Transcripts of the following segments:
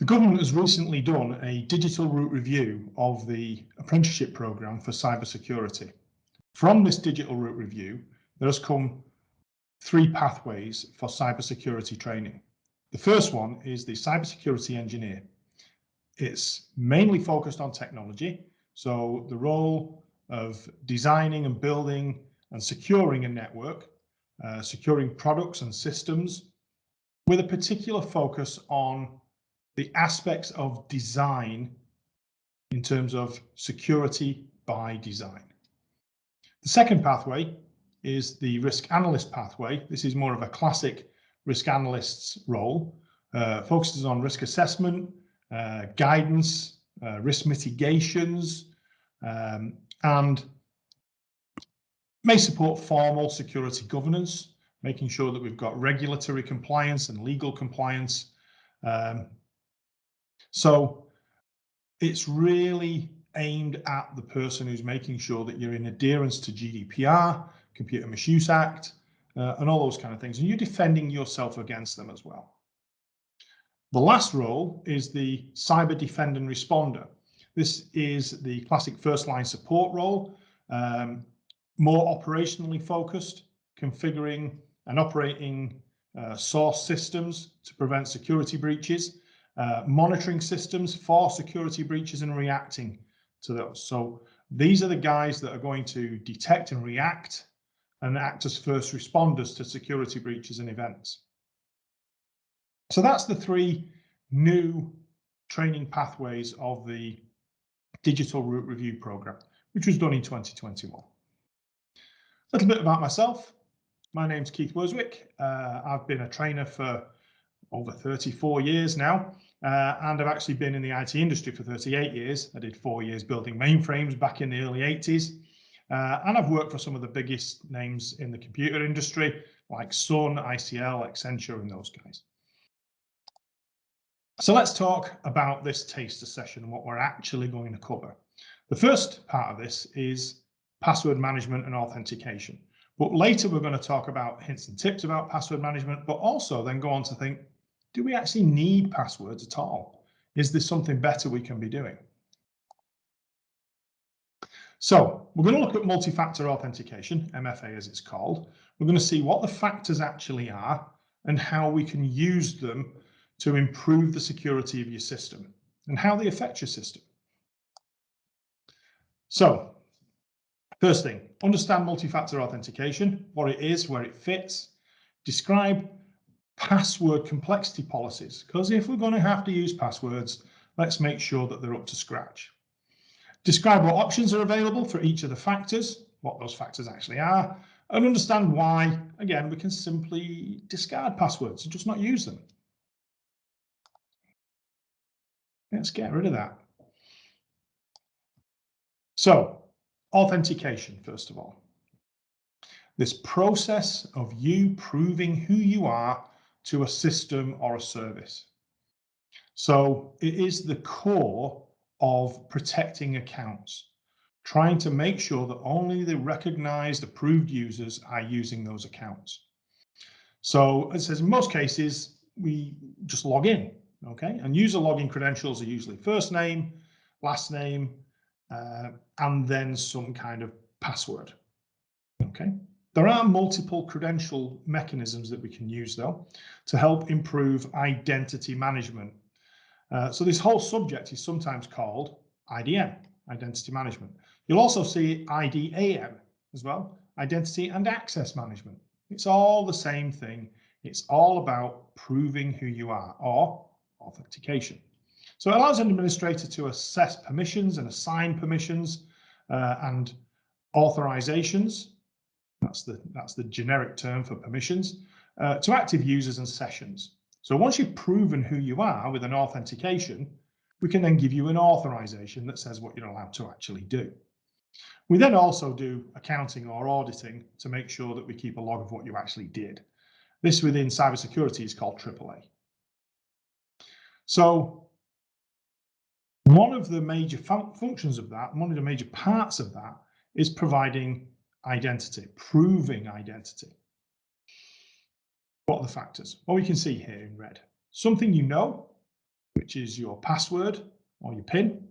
government has recently done a digital route review of the apprenticeship programme for cybersecurity. From this digital route review, there has come 3 pathways for cybersecurity training. The first one is the cybersecurity engineer. It's mainly focused on technology, so the role of designing and building and securing a network, securing products and systems, with a particular focus on the aspects of design in terms of security by design. The second pathway is the risk analyst pathway. This is more of a classic risk analyst's role, focuses on risk assessment, guidance, risk mitigations, and may support formal security governance, making sure that we've got regulatory compliance and legal compliance. So it's really aimed at the person who's making sure that you're in adherence to GDPR, Computer Misuse Act, and all those kind of things, and you're defending yourself against them as well. The last role is the cyber defend and responder. This is the classic first line support role, more operationally focused, configuring and operating source systems to prevent security breaches, monitoring systems for security breaches and reacting to those. So these are the guys that are going to detect and react and act as first responders to security breaches and events. So that's the 3 new training pathways of the digital route review program, which was done in 2021. A little bit about myself. My name's Keith Worswick. I've been a trainer for over 34 years now, and I've actually been in the IT industry for 38 years. I did 4 years building mainframes back in the early 80s, and I've worked for some of the biggest names in the computer industry, like Sun, ICL, Accenture, and those guys. So let's talk about this taster session and what we're actually going to cover. The first part of this is password management and authentication. But later we're going to talk about hints and tips about password management, but also then go on to think, do we actually need passwords at all? Is there something better we can be doing? So we're going to look at multi-factor authentication, MFA as it's called. We're going to see what the factors actually are and how we can use them to improve the security of your system and how they affect your system. So first thing, understand multi-factor authentication, what it is, where it fits. Describe password complexity policies, because if we're going to have to use passwords, let's make sure that they're up to scratch. Describe what options are available for each of the factors, what those factors actually are, and understand why, again, we can simply discard passwords and just not use them. Let's get rid of that. So, authentication, first of all. This process of you proving who you are to a system or a service. So it is the core of protecting accounts, trying to make sure that only the recognized, approved users are using those accounts. So as it says, in most cases, we just log in, okay? And user login credentials are usually first name, last name, and then some kind of password, okay? There are multiple credential mechanisms that we can use, though, to help improve identity management. So this whole subject is sometimes called IDM, identity management. You'll also see IDAM as well, identity and access management. It's all the same thing. It's all about proving who you are, or authentication. So it allows an administrator to assess permissions and assign permissions and authorizations. That's the generic term for permissions to active users and sessions. So once you've proven who you are with an authentication, we can then give you an authorization that says what you're allowed to actually do. We then also do accounting or auditing to make sure that we keep a log of what you actually did. This within cybersecurity is called AAA. So one of the major functions of that, one of the major parts of that, is providing identity, proving identity. What are the factors? Well, we can see here in red. Something you know, which is your password or your PIN,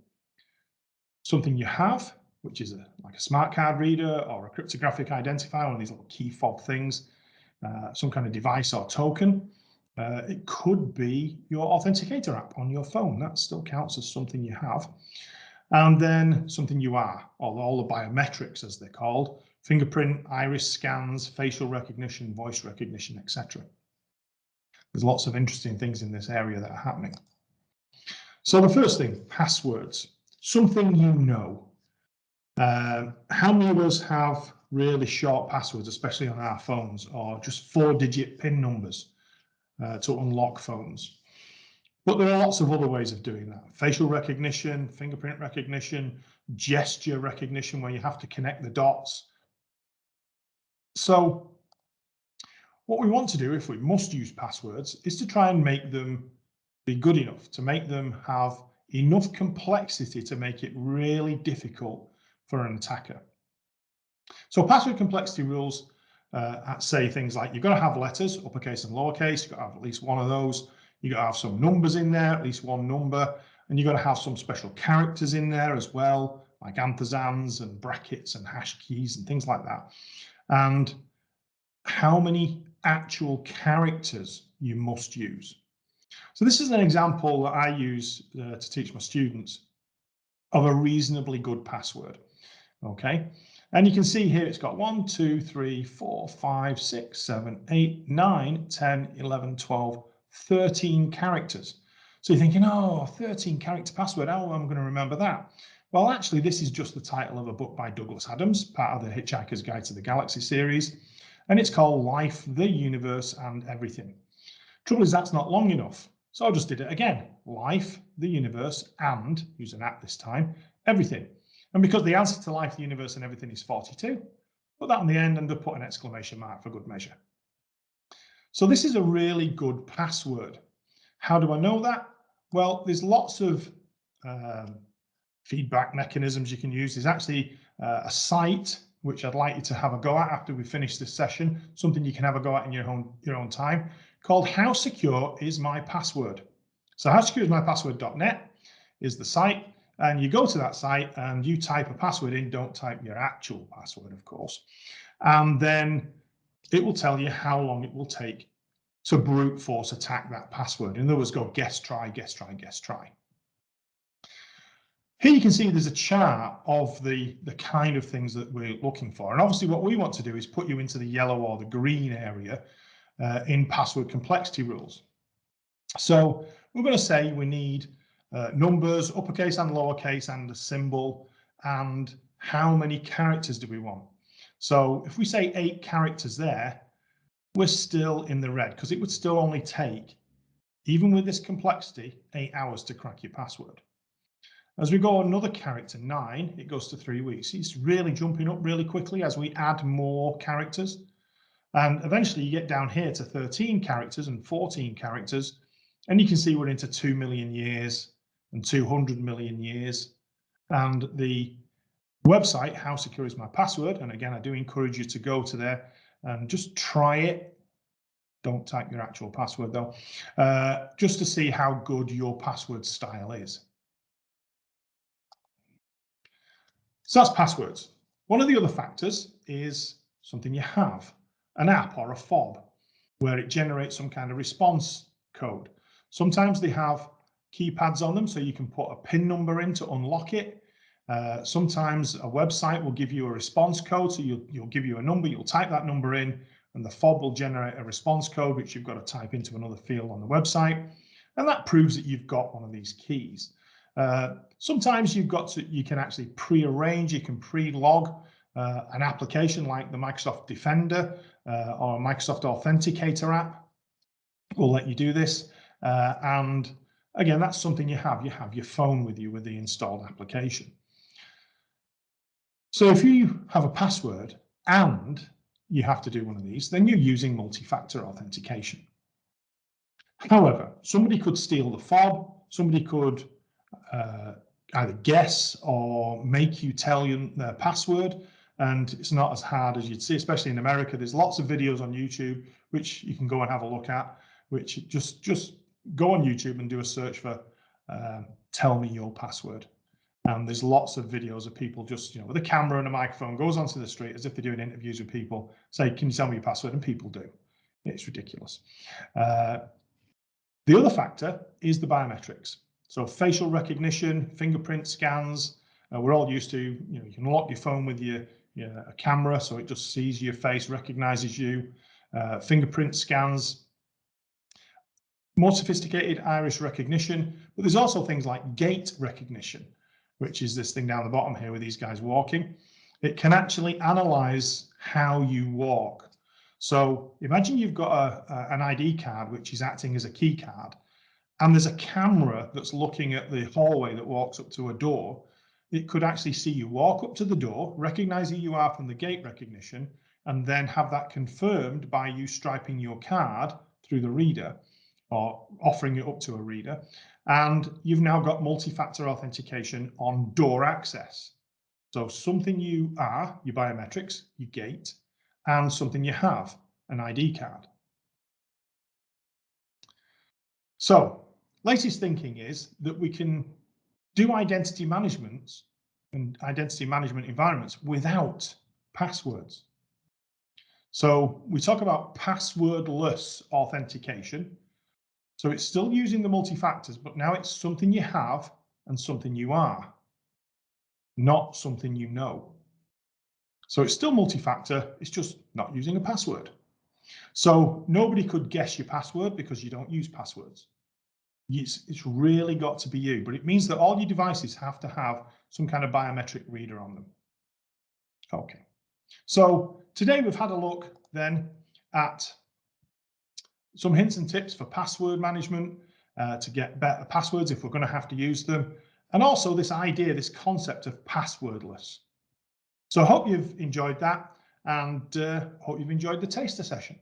something you have, which is like a smart card reader or a cryptographic identifier, one of these little key fob things, some kind of device or token. It could be your Authenticator app on your phone. That still counts as something you have. And then something you are, or all the biometrics as they're called, fingerprint, iris scans, facial recognition, voice recognition, etc. There's lots of interesting things in this area that are happening. So the first thing, passwords, something you know. How many of us have really short passwords, especially on our phones, or just 4-digit PIN numbers to unlock phones? But there are lots of other ways of doing that. Facial recognition, fingerprint recognition, gesture recognition, where you have to connect the dots. So what we want to do, if we must use passwords, is to try and make them be good enough, to make them have enough complexity to make it really difficult for an attacker. So password complexity rules say things like you've got to have letters, uppercase and lowercase, you've got to have at least one of those. You've got to have some numbers in there, at least one number, and you've got to have some special characters in there as well, like ampersands and brackets and hash keys and things like that. And how many actual characters you must use. So this is an example that I use to teach my students of a reasonably good password. Okay, and you can see here it's got 1, 2, 3, 4, 5, 6, 7, 8, 9, 10, 11, 12, 13 characters. So you're thinking, oh, 13 character password, how am I going to remember that? Well, actually, this is just the title of a book by Douglas Adams, part of the Hitchhiker's Guide to the Galaxy series, and it's called Life, the Universe, and Everything. Trouble is, that's not long enough. So I just did it again. Life, the universe, and, use an at this time, everything. And because the answer to life, the universe, and everything is 42, put that on the end and put an exclamation mark for good measure. So this is a really good password. How do I know that? Well, there's lots of feedback mechanisms you can use. There's actually a site which I'd like you to have a go at after we finish this session, something you can have a go at in your own time, called How Secure Is My Password? So howsecureismypassword.net is the site, and you go to that site and you type a password in, don't type your actual password, of course, and then it will tell you how long it will take to brute force attack that password. In other words, go guess, try, guess, try, guess, try. Here you can see there's a chart of the kind of things that we're looking for. And obviously what we want to do is put you into the yellow or the green area in password complexity rules. So we're going to say we need numbers, uppercase and lowercase, and a symbol, and how many characters do we want? So if we say 8 characters there, we're still in the red because it would still only take, even with this complexity, 8 hours to crack your password. As we go another character, 9, it goes to 3 weeks. It's really jumping up really quickly as we add more characters. And eventually you get down here to 13 characters and 14 characters. And you can see we're into 2 million years and 200 million years. And the website, How Secure Is My Password, and again, I do encourage you to go to there and just try it. Don't type your actual password though, just to see how good your password style is. So that's passwords. One of the other factors is something you have, an app or a fob, where it generates some kind of response code. Sometimes they have keypads on them, so you can put a PIN number in to unlock it. Sometimes a website will give you a response code, so you'll give you a number, you'll type that number in, and the fob will generate a response code, which you've got to type into another field on the website. And that proves that you've got one of these keys. Sometimes you can actually pre-arrange, you can pre-log an application like the Microsoft Defender or Microsoft Authenticator app will let you do this. And again, that's something you have your phone with you with the installed application. So if you have a password and you have to do one of these, then you're using multi-factor authentication. However, somebody could steal the fob, somebody could either guess or make you tell you their password, and it's not as hard as you'd see, especially in America. There's lots of videos on YouTube which you can go and have a look at, which just go on YouTube and do a search for tell me your password. And there's lots of videos of people just, with a camera and a microphone, goes onto the street as if they're doing interviews with people, say, can you tell me your password? And people do. It's ridiculous. The other factor is the biometrics. So facial recognition, fingerprint scans. We're all used to, you can lock your phone with a camera, so it just sees your face, recognizes you. Fingerprint scans, more sophisticated iris recognition, but there's also things like gait recognition, which is this thing down the bottom here with these guys walking. It can actually analyze how you walk. So imagine you've got an ID card which is acting as a key card, and there's a camera that's looking at the hallway that walks up to a door. It could actually see you walk up to the door, recognize who you are from the gait recognition, and then have that confirmed by you striping your card through the reader or offering it up to a reader. And you've now got multi-factor authentication on door access. So something you are, your biometrics, your gait, and something you have, an ID card. So latest thinking is that we can do identity management and identity management environments without passwords. So we talk about passwordless authentication. So it's still using the multi-factors, but now it's something you have and something you are, not something you know. So it's still multi-factor, it's just not using a password. So nobody could guess your password because you don't use passwords. It's really got to be you, but it means that all your devices have to have some kind of biometric reader on them. Okay, so today we've had a look then at some hints and tips for password management, to get better passwords if we're going to have to use them, and also this idea, this concept of passwordless. So I hope you've enjoyed that, and hope you've enjoyed the taster session.